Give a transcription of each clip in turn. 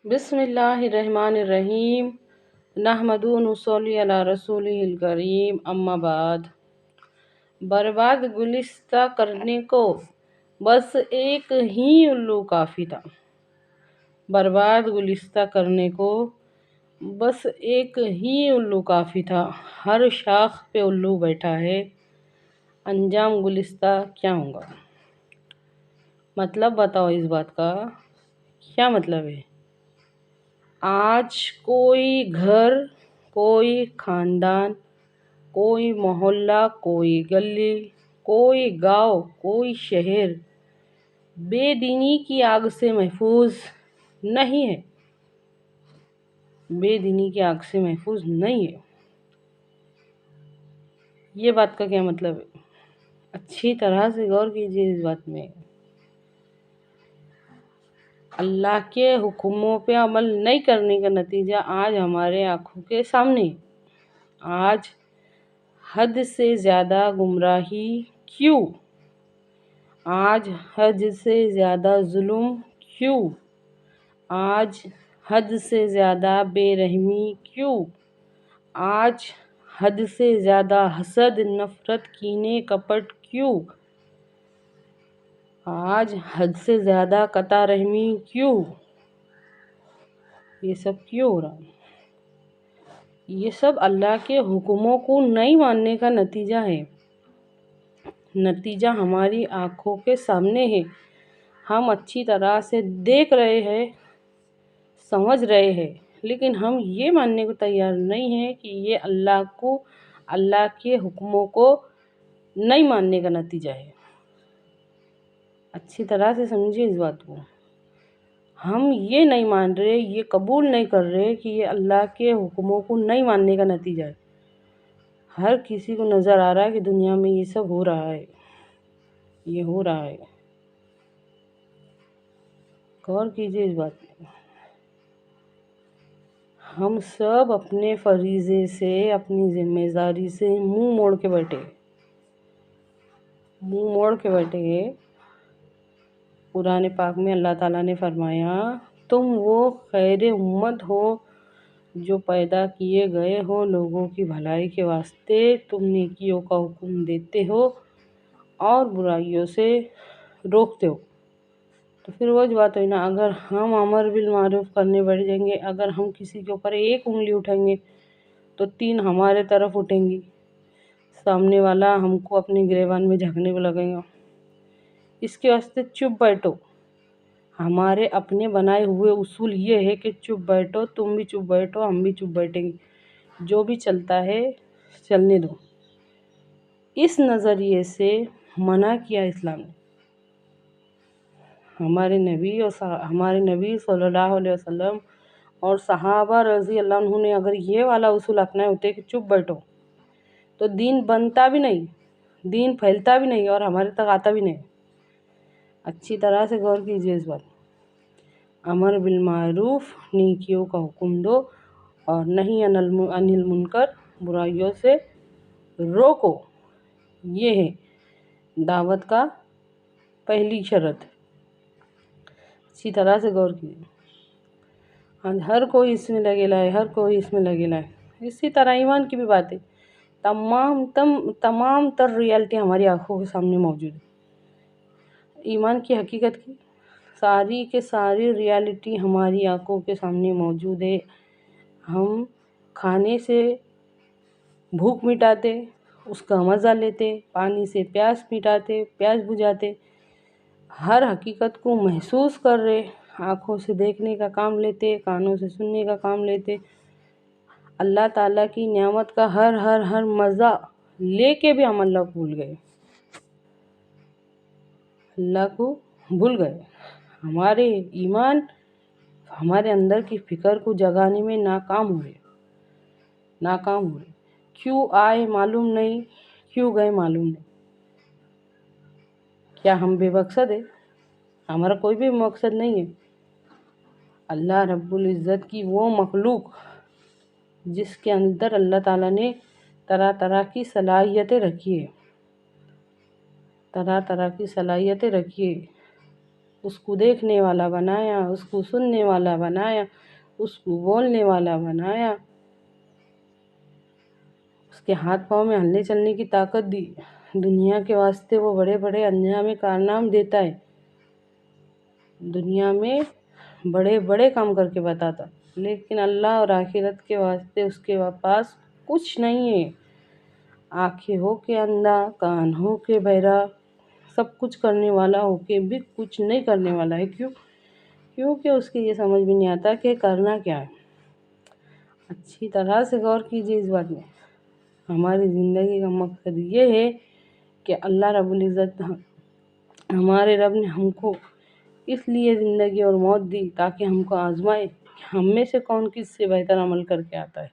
بسم اللہ الرحمن الرحیم نحمدہ ونصلی علی رسولہ الکریم اما بعد۔ برباد گلستہ کرنے کو بس ایک ہی الو کافی تھا۔ برباد گلستہ کرنے کو بس ایک ہی الو کافی تھا۔ ہر شاخ پہ الو بیٹھا ہے، انجام گلستہ کیا ہوگا؟ مطلب بتاؤ اس بات کا کیا مطلب ہے؟ آج کوئی گھر، کوئی خاندان، کوئی محلہ، کوئی گلی، کوئی گاؤں، کوئی شہر بے دینی کی آگ سے محفوظ نہیں ہے۔ بے دینی کی آگ سے محفوظ نہیں ہے۔ یہ بات کا کیا مطلب ہے؟ اچھی طرح سے غور کیجیے اس بات میں۔ اللہ کے حکموں پہ عمل نہیں کرنے کا نتیجہ آج ہمارے آنکھوں کے سامنے ہے۔ آج حد سے زیادہ گمراہی کیوں؟ آج حد سے زیادہ ظلم کیوں؟ آج حد سے زیادہ بے رحمی کیوں؟ آج حد سے زیادہ حسد، نفرت، کینے، کپٹ کیوں؟ آج حد سے زیادہ قطع رحمی کیوں؟ یہ سب کیوں ہو رہا ہے؟ یہ سب اللہ کے حکموں کو نہیں ماننے کا نتیجہ ہے۔ نتیجہ ہماری آنکھوں کے سامنے ہے۔ ہم اچھی طرح سے دیکھ رہے ہیں، سمجھ رہے ہیں، لیکن ہم یہ ماننے کو تیار نہیں ہیں کہ یہ اللہ کے حکموں کو نہیں ماننے کا نتیجہ ہے۔ اچھی طرح سے سمجھیے اس بات کو۔ ہم یہ نہیں مان رہے، یہ قبول نہیں کر رہے کہ یہ اللہ کے حکموں کو نہیں ماننے کا نتیجہ ہے۔ ہر کسی کو نظر آ رہا ہے کہ دنیا میں یہ سب ہو رہا ہے، یہ ہو رہا ہے۔ غور کیجیے اس بات میں۔ ہم سب اپنے فریضے سے، اپنی ذمہ داری سے منہ موڑ کے بیٹھے ہیں۔ قرآن پاک میں اللہ تعالیٰ نے فرمایا، تم وہ خیر امت ہو جو پیدا کیے گئے ہو لوگوں کی بھلائی کے واسطے۔ تم نیکیوں کا حکم دیتے ہو اور برائیوں سے روکتے ہو۔ تو پھر وہ بات ہوئی نا، اگر ہم امر بالمعروف کرنے بیٹھ جائیں گے، اگر ہم کسی کے اوپر ایک انگلی اٹھائیں گے تو 3 ہمارے طرف اٹھیں گی، سامنے والا ہم کو اپنے گریبان میں جھانکنے کو لگے گا۔ اس کے واسطے چپ بیٹھو۔ ہمارے اپنے بنائے ہوئے اصول یہ ہے کہ چپ بیٹھو، تم بھی چپ بیٹھو، ہم بھی چپ بیٹھیں گے، جو بھی چلتا ہے چلنے دو۔ اس نظریے سے منع کیا اسلام نے۔ ہمارے نبی صلی اللہ علیہ وسلم اور صحابہ رضی اللہ عنہ نے اگر یہ والا اصول اپنائے ہوتے کہ چپ بیٹھو، تو دین بنتا بھی نہیں، دین پھیلتا بھی نہیں اور ہمارے تک آتا بھی نہیں۔ اچھی طرح سے غور کیجیے اس بات۔ امر بالمعروف، نیکیوں کا حکم دو اور نہی عن المنکر، برائیوں سے روکو۔ یہ ہے دعوت کا پہلی شرط۔ اچھی طرح سے غور کیجیے۔ ہر کوئی اس میں لگے لائے، اسی طرح ایمان کی بھی بات ہے۔ تمام تر ریالٹی ہماری آنکھوں کے سامنے موجود ہے۔ ایمان کی حقیقت کی ساری کے ساری ریالٹی ہماری آنکھوں کے سامنے موجود ہے۔ ہم کھانے سے بھوک مٹاتے، اس کا مزہ لیتے، پانی سے پیاس مٹاتے، پیاس بجھاتے، ہر حقیقت کو محسوس کر رہے، آنکھوں سے دیکھنے کا کام لیتے، کانوں سے سننے کا کام لیتے، اللہ تعالیٰ کی نعمت کا ہر مزہ لے کے بھی ہم اللہ کو بھول گئے۔ ہمارے ایمان ہمارے اندر کی فکر کو جگانے میں ناکام ہو رہے۔ کیوں آئے معلوم نہیں، کیوں گئے معلوم نہیں۔ کیا ہم بے مقصد ہیں؟ ہمارا کوئی بھی مقصد نہیں ہے۔ اللہ رب العزت کی وہ مخلوق جس کے اندر اللہ تعالیٰ نے طرح طرح کی صلاحیتیں رکھی ہے، اس کو دیکھنے والا بنایا، اس کو سننے والا بنایا، اس کو بولنے والا بنایا، اس کے ہاتھ پاؤں میں ہلنے چلنے کی طاقت دی، دنیا کے واسطے وہ بڑے بڑے انجام کارنام دیتا ہے، دنیا میں بڑے بڑے کام کر کے بتاتا، لیکن اللہ اور آخرت کے واسطے اس کے پاس کچھ نہیں ہے۔ آنکھیں ہو کے اندھا، کان ہو کے بہرا، سب کچھ کرنے والا ہو کے بھی کچھ نہیں کرنے والا ہے۔ کیونکہ اس کی یہ سمجھ بھی نہیں آتا کہ کرنا کیا ہے۔ اچھی طرح سے غور کیجیے اس بات میں۔ ہماری زندگی کا مقصد یہ ہے کہ اللہ رب العزت، ہمارے رب نے ہم کو اس لیے زندگی اور موت دی تاکہ ہم کو آزمائے کہ ہم میں سے کون کس سے بہتر عمل کر کے آتا ہے،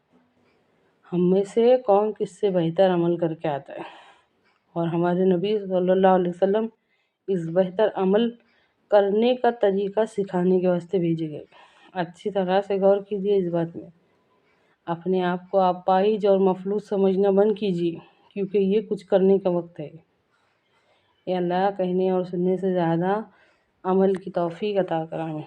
ہم میں سے کون کس سے بہتر عمل کر کے آتا ہے۔ اور ہمارے نبی صلی اللہ علیہ وسلم اس بہتر عمل کرنے کا طریقہ سکھانے کے واسطے بھیجے گئے۔ اچھی طرح سے غور کیجیے اس بات میں۔ اپنے آپ کو اپاہج اور مفلوج سمجھنا بند کیجیے، کیونکہ یہ کچھ کرنے کا وقت ہے۔ اے اللہ، کہنے اور سننے سے زیادہ عمل کی توفیق عطا کریں۔